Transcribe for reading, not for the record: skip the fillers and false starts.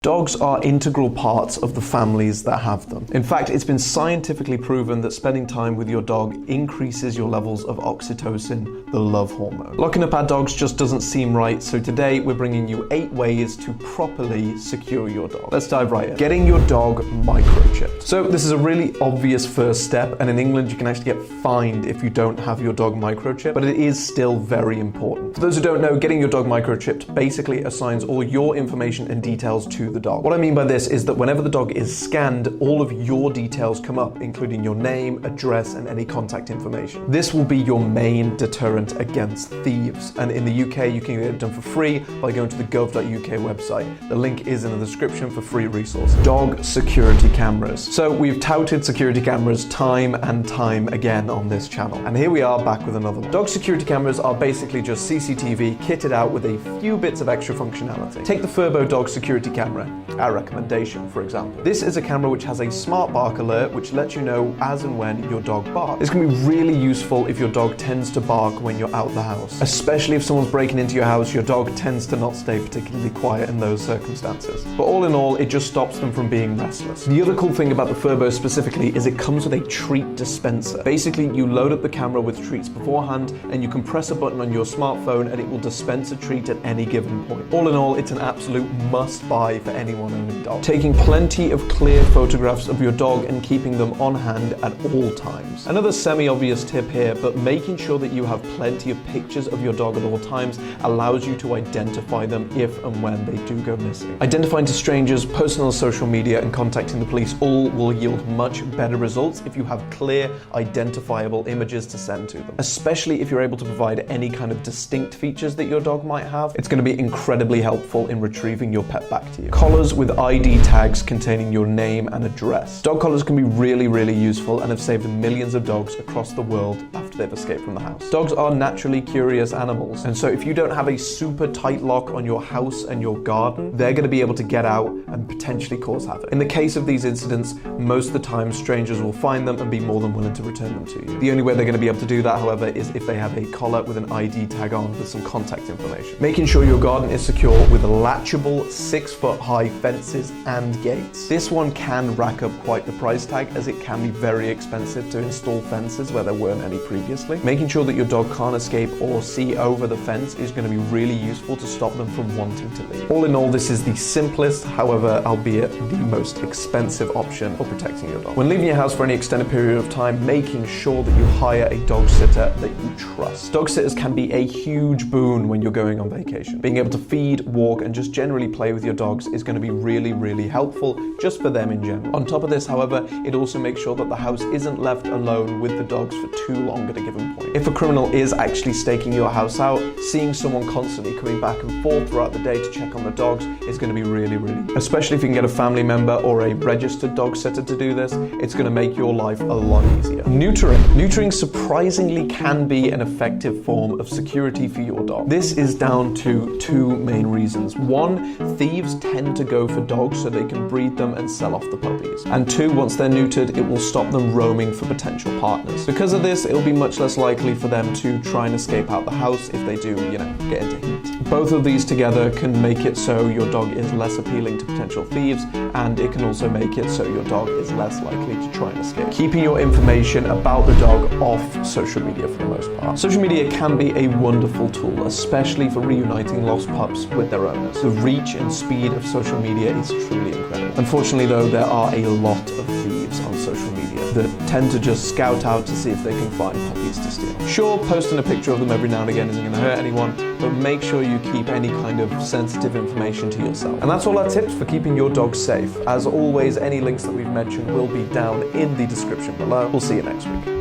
Dogs are integral parts of the families that have them. In fact, it's been scientifically proven that spending time with your dog increases your levels of oxytocin, the love hormone. Locking up our dogs just doesn't seem right, so today we're bringing you 8 ways to properly secure your dog. Let's dive right in. Getting your dog microchipped. So this is a really obvious first step, and in England you can actually get fined if you don't have your dog microchipped, but it is still very important. For those who don't know, getting your dog microchipped basically assigns all your information and details to the dog. What I mean by this is that whenever the dog is scanned, all of your details come up, including your name, address, and any contact information. This will be your main deterrent against thieves, and in the UK you can get it done for free by going to the gov.uk website. The link is in the description for free resources. Dog security cameras. So we've touted security cameras time and time again on this channel, and here we are back with another one. Dog security cameras are basically just CCTV kitted out with a few bits of extra functionality. Take the Furbo dog security camera, our recommendation, for example. This is a camera which has a smart bark alert which lets you know as and when your dog barks. This can be really useful if your dog tends to bark when you're out the house. Especially if someone's breaking into your house, your dog tends to not stay particularly quiet in those circumstances. But all in all, it just stops them from being restless. The other cool thing about the Furbo specifically is it comes with a treat dispenser. Basically, you load up the camera with treats beforehand and you can press a button on your smartphone and it will dispense a treat at any given point. All in all, it's an absolute must-buy for anyone owning dogs. Taking plenty of clear photographs of your dog and keeping them on hand at all times. Another semi-obvious tip here, but making sure that you have plenty of pictures of your dog at all times allows you to identify them if and when they do go missing. Identifying to strangers, posting on social media, and contacting the police all will yield much better results if you have clear, identifiable images to send to them. Especially if you're able to provide any kind of distinct features that your dog might have, it's going to be incredibly helpful in retrieving your pet back to you. Collars with ID tags containing your name and address. Dog collars can be really useful and have saved millions of dogs across the world after they've escaped from the house. Dogs are naturally curious animals, and so if you don't have a super tight lock on your house and your garden, they're going to be able to get out and potentially cause havoc. In the case of these incidents, most of the time strangers will find them and be more than willing to return them to you. The only way they're going to be able to do that, however, is if they have a collar with an ID tag on with some contact information. Making sure your garden is secure with latchable 6-foot-high fences and gates. This one can rack up quite the price tag, as it can be very expensive to install fences where there weren't any previously. Making sure that your dog can't escape or see over the fence is going to be really useful to stop them from wanting to leave. All in all, this is the simplest, however, albeit the most expensive option for protecting your dog. When leaving your house for any extended period of time, making sure that you hire a dog sitter that you trust. Dog sitters can be a huge boon when you're going on vacation. Being able to feed, walk, and just generally play with your dogs is going to be really helpful just for them in general. On top of this, however, it also makes sure that the house isn't left alone with the dogs for too long at a given point. If a criminal is actually staking your house out, seeing someone constantly coming back and forth throughout the day to check on the dogs is going to be really especially if you can get a family member or a registered dog sitter to do this, it's going to make your life a lot easier. Neutering. Neutering surprisingly can be an effective form of security for your dog. This is down to 2 main reasons. 1, thieves tend to go for dogs so they can breed them and sell off the puppies. And 2, once they're neutered, it will stop them roaming for potential partners. Because of this, it'll be much less likely for them to try and escape out the house if they do, get into heat. Both of these together can make it so your dog is less appealing to potential thieves, and it can also make it so your dog is less likely to try and escape. Keeping your information about the dog off social media for the most part. Social media can be a wonderful tool, especially for reuniting lost pups with their owners. The reach and speed of social media is truly incredible. Unfortunately though, there are a lot of thieves on social media that tend to just scout out to see if they can find puppies to steal. Sure, posting a picture of them every now and again isn't going to hurt anyone, but make sure you keep any kind of sensitive information to yourself. And that's all our tips for keeping your dog safe. As always, any links that we've mentioned will be down in the description below. We'll see you next week.